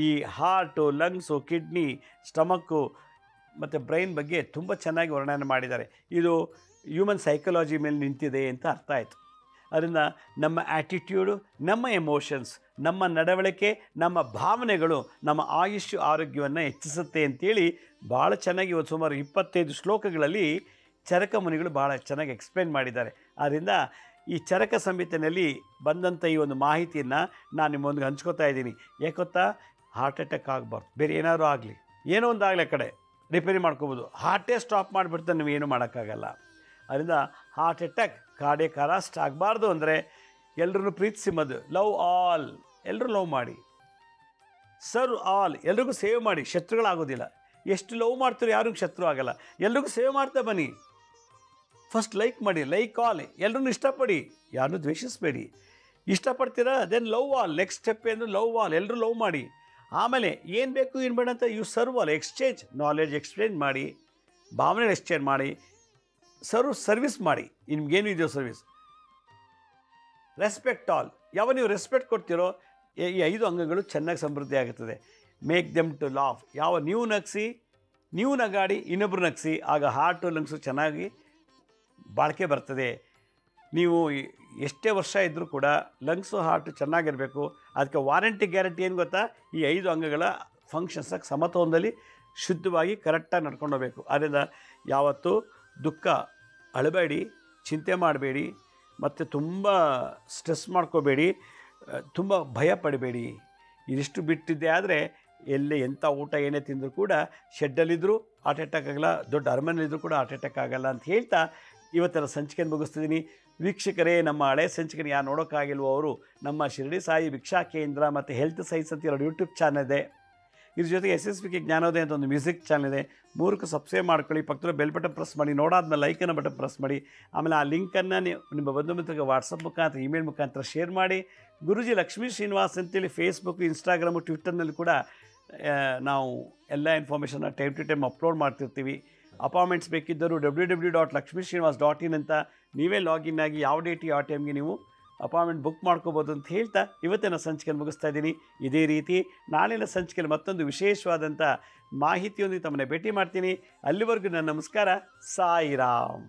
ಈ ಹಾರ್ಟು, ಲಂಗ್ಸು, ಕಿಡ್ನಿ, ಸ್ಟಮಕ್ಕು ಮತ್ತು ಬ್ರೈನ್ ಬಗ್ಗೆ ತುಂಬ ಚೆನ್ನಾಗಿ ವರ್ಣನೆ ಮಾಡಿದ್ದಾರೆ. ಇದು ಹ್ಯೂಮನ್ ಸೈಕಾಲಜಿ ಮೇಲೆ ನಿಂತಿದೆ ಅಂತ ಅರ್ಥ ಆಯಿತು. ಅದರಿಂದ ನಮ್ಮ ಆ್ಯಟಿಟ್ಯೂಡು, ನಮ್ಮ ಎಮೋಷನ್ಸ್, ನಮ್ಮ ನಡವಳಿಕೆ, ನಮ್ಮ ಭಾವನೆಗಳು ನಮ್ಮ ಆಯುಷ್ಯ ಆರೋಗ್ಯವನ್ನು ಹೆಚ್ಚಿಸುತ್ತೆ ಅಂತೇಳಿ ಭಾಳ ಚೆನ್ನಾಗಿ ಇವತ್ತು ಸುಮಾರು 25 ಶ್ಲೋಕಗಳಲ್ಲಿ ಚರಕ ಮುನಿಗಳು ಭಾಳ ಚೆನ್ನಾಗಿ ಎಕ್ಸ್ಪ್ಲೇನ್ ಮಾಡಿದ್ದಾರೆ. ಆದ್ದರಿಂದ ಈ ಚರಕ ಸಂಹಿತೆಯಲ್ಲಿ ಬಂದಂಥ ಈ ಒಂದು ಮಾಹಿತಿಯನ್ನು ನಾನು ನಿಮ್ಮೊಂದಿಗೆ ಹಂಚ್ಕೋತಾ ಇದ್ದೀನಿ. ಯಾಕೊತ್ತಾ, ಹಾರ್ಟ್ ಅಟ್ಯಾಕ್ ಆಗಬಾರ್ದು, ಬೇರೆ ಏನಾದರೂ ಆಗಲಿ, ಏನೋ ಒಂದು ಆಗಲಿ, ಆ ಕಡೆ ರಿಪೇರಿ ಮಾಡ್ಕೋಬೋದು. ಹಾರ್ಟೇ ಸ್ಟಾಪ್ ಮಾಡಿಬಿಡ್ತಾ ನೀವೇನು ಮಾಡೋಕ್ಕಾಗಲ್ಲ. ಅದರಿಂದ ಹಾರ್ಟ್ ಅಟ್ಯಾಕ್, ಕಾರ್ಡಿಯಕ್ ಅರೆಸ್ಟ್ ಆಗಬಾರ್ದು ಅಂದರೆ ಎಲ್ಲರೂ ಪ್ರೀತಿಸಿ ಮದು, ಲವ್ ಆಲ್, ಎಲ್ಲರೂ ಲವ್ ಮಾಡಿ, ಸರ್ವ್ ಆಲ್, ಎಲ್ರಿಗೂ ಸೇವ್ ಮಾಡಿ, ಶತ್ರುಗಳಾಗೋದಿಲ್ಲ. ಎಷ್ಟು ಲವ್ ಮಾಡ್ತೀರೋ ಯಾರಿಗೂ ಶತ್ರು ಆಗಲ್ಲ. ಎಲ್ರಿಗೂ ಸೇವ್ ಮಾಡ್ತಾ ಬನ್ನಿ. ಫಸ್ಟ್ ಲೈಕ್ ಮಾಡಿ, ಲೈಕ್ ಆಲ್, ಎಲ್ಲರೂ ಇಷ್ಟಪಡಿ, ಯಾರನ್ನೂ ದ್ವೇಷಿಸಬೇಡಿ. ಇಷ್ಟಪಡ್ತೀರಾ, then love all. Next step ಏನು, ಲವ್ ಆಲ್, ಎಲ್ಲರೂ ಲವ್ ಮಾಡಿ. ಆಮೇಲೆ ಏನು ಬೇಕು ಏನು ಬೇಡ ಅಂತ you serve all, exchange knowledge exchange ಮಾಡಿ, ಭಾವನೆ ಎಕ್ಸ್ಚೇಂಜ್ ಮಾಡಿ, ಸರ್ವಿಸ್ ಮಾಡಿ. ನಿಮ್ಗೇನು ಇದೆಯೋ ಸರ್ವಿಸ್. ರೆಸ್ಪೆಕ್ಟ್ ಆಲ್, ಯಾವ ನೀವು ರೆಸ್ಪೆಕ್ಟ್ ಕೊಡ್ತೀರೋ ಈ 5 ಅಂಗಗಳು ಚೆನ್ನಾಗಿ ಸಮೃದ್ಧಿ ಆಗುತ್ತದೆ. ಮೇಕ್ ದೆಮ್ ಟು ಲಾಫ್, ಯಾವ ನೀವು ನಗಿಸಿ, ನೀವು ನಗಾಡಿ ಇನ್ನೊಬ್ರು ನಗಿಸಿ, ಆಗ ಹಾರ್ಟು ಲಂಗ್ಸು ಚೆನ್ನಾಗಿ ಬಾಳಿಕೆ ಬರ್ತದೆ. ನೀವು ಎಷ್ಟೇ ವರ್ಷ ಇದ್ದರೂ ಕೂಡ ಲಂಗ್ಸು ಹಾರ್ಟು ಚೆನ್ನಾಗಿರಬೇಕು. ಅದಕ್ಕೆ ವಾರಂಟಿ ಗ್ಯಾರಂಟಿ ಏನು ಗೊತ್ತಾ, ಈ 5 ಅಂಗಗಳ ಫಂಕ್ಷನ್ಸಾಗಿ ಸಮತೋಲನದಲ್ಲಿ ಶುದ್ಧವಾಗಿ ಕರೆಕ್ಟಾಗಿ ನಡ್ಕೊಂಡು ಹೋಗಬೇಕು. ಆದ್ದರಿಂದ ಯಾವತ್ತೂ ದುಃಖ ಅಳಬೇಡಿ, ಚಿಂತೆ ಮಾಡಬೇಡಿ, ಮತ್ತು ತುಂಬ ಸ್ಟ್ರೆಸ್ ಮಾಡ್ಕೋಬೇಡಿ, ತುಂಬ ಭಯ ಪಡಬೇಡಿ. ಇದಿಷ್ಟು ಬಿಟ್ಟಿದ್ದೆ ಆದರೆ ಎಲ್ಲಿ ಎಂಥ ಊಟ ಏನೇ ತಿಂದರೂ ಕೂಡ ಶೆಡ್ಡಲ್ಲಿದ್ದರೂ ಹಾರ್ಟ್ ಅಟ್ಯಾಕ್ ಆಗಲ್ಲ, ದೊಡ್ಡ ಅರಮನೆಯಲ್ಲಿದ್ದರೂ ಕೂಡ ಹಾರ್ಟ್ ಅಟ್ಯಾಕ್ ಆಗಲ್ಲ ಅಂತ ಹೇಳ್ತಾ ಇವತ್ತರ ಸಂಚಿಕೆಯನ್ನು ಮುಗಿಸ್ತಿದ್ದೀನಿ. ವೀಕ್ಷಕರೇ, ನಮ್ಮ ಹಳೆ ಸಂಚಿಕೆಯನ್ನು ಯಾರು ನೋಡೋಕ್ಕಾಗಿಲ್ವೋ ಅವರು ನಮ್ಮ ಶಿರಡಿ ಸಾಯಿ ಭಿಕ್ಷಾ ಕೇಂದ್ರ ಮತ್ತು ಹೆಲ್ತ್ ಸೈನ್ಸ್ ಅಂತ 2 ಯೂಟ್ಯೂಬ್ ಚಾನಲ್ ಇದೆ. ಇದ್ರ ಜೊತೆಗೆ SSVK ಜ್ಞಾನೋದಯ ಅಂತ ಒಂದು ಮ್ಯೂಸಿಕ್ ಚಾನಲ್ ಇದೆ. 3ಕ್ಕೂ ಸಬ್ಸ್ಕ್ರೈಬ್ ಮಾಡ್ಕೊಳ್ಳಿ. ಪಕ್ಕದಲ್ಲಿ ಬೆಲ್ ಬಟನ್ ಪ್ರೆಸ್ ಮಾಡಿ, ನೋಡಾದ್ಮೇಲೆ ಲೈಕನ್ನು ಬಟನ್ ಪ್ರೆಸ್ ಮಾಡಿ. ಆಮೇಲೆ ಆ ಲಿಂಕನ್ನು ನಿಮ್ಮ ಬಂಧು ಮಿತ್ರರಿಗೆ ವಾಟ್ಸಪ್ ಮುಖಾಂತರ, ಇಮೇಲ್ ಮುಖಾಂತರ ಶೇರ್ ಮಾಡಿ. ಗುರುಜಿ ಲಕ್ಷ್ಮೀ ಶ್ರೀನಿವಾಸ್ ಅಂತೇಳಿ ಫೇಸ್ಬುಕ್, ಇನ್ಸ್ಟಾಗ್ರಾಮು, ಟ್ವಿಟ್ಟರ್ನಲ್ಲಿ ಕೂಡ ನಾವು ಎಲ್ಲ ಇನ್ಫಾರ್ಮೇಷನ್ನ ಟೈಮ್ ಟು ಟೈಮ್ ಅಪ್ಲೋಡ್ ಮಾಡ್ತಿರ್ತೀವಿ. ಅಪಾಯಿಂಟ್ಮೆಂಟ್ಸ್ ಬೇಕಿದ್ದರೂ www.lakshmisrinivas.in ಅಂತ ನೀವೇ ಲಾಗಿನ್ ಆಗಿ ಯಾವ ಡೇಟ್ ಯಾವ ಟೈಮ್ಗೆ ನೀವು ಅಪಾಯಿಂಟ್ಮೆಂಟ್ ಬುಕ್ ಮಾಡ್ಕೋಬೋದು ಅಂತ ಹೇಳ್ತಾ ಇವತ್ತಿನ ಸಂಚಿಕೆಯನ್ನು ಮುಗಿಸ್ತಾ ಇದ್ದೀನಿ. ಇದೇ ರೀತಿ ನಾಳಿನ ಸಂಚಿಕೆಯಲ್ಲಿ ಮತ್ತೊಂದು ವಿಶೇಷವಾದಂಥ ಮಾಹಿತಿಯೊಂದಿಗೆ ತಮ್ಮನ್ನು ಭೇಟಿ ಮಾಡ್ತೀನಿ. ಅಲ್ಲಿವರೆಗೂ ನನ್ನ ನಮಸ್ಕಾರ. ಸಾಯಿರಾಮ್.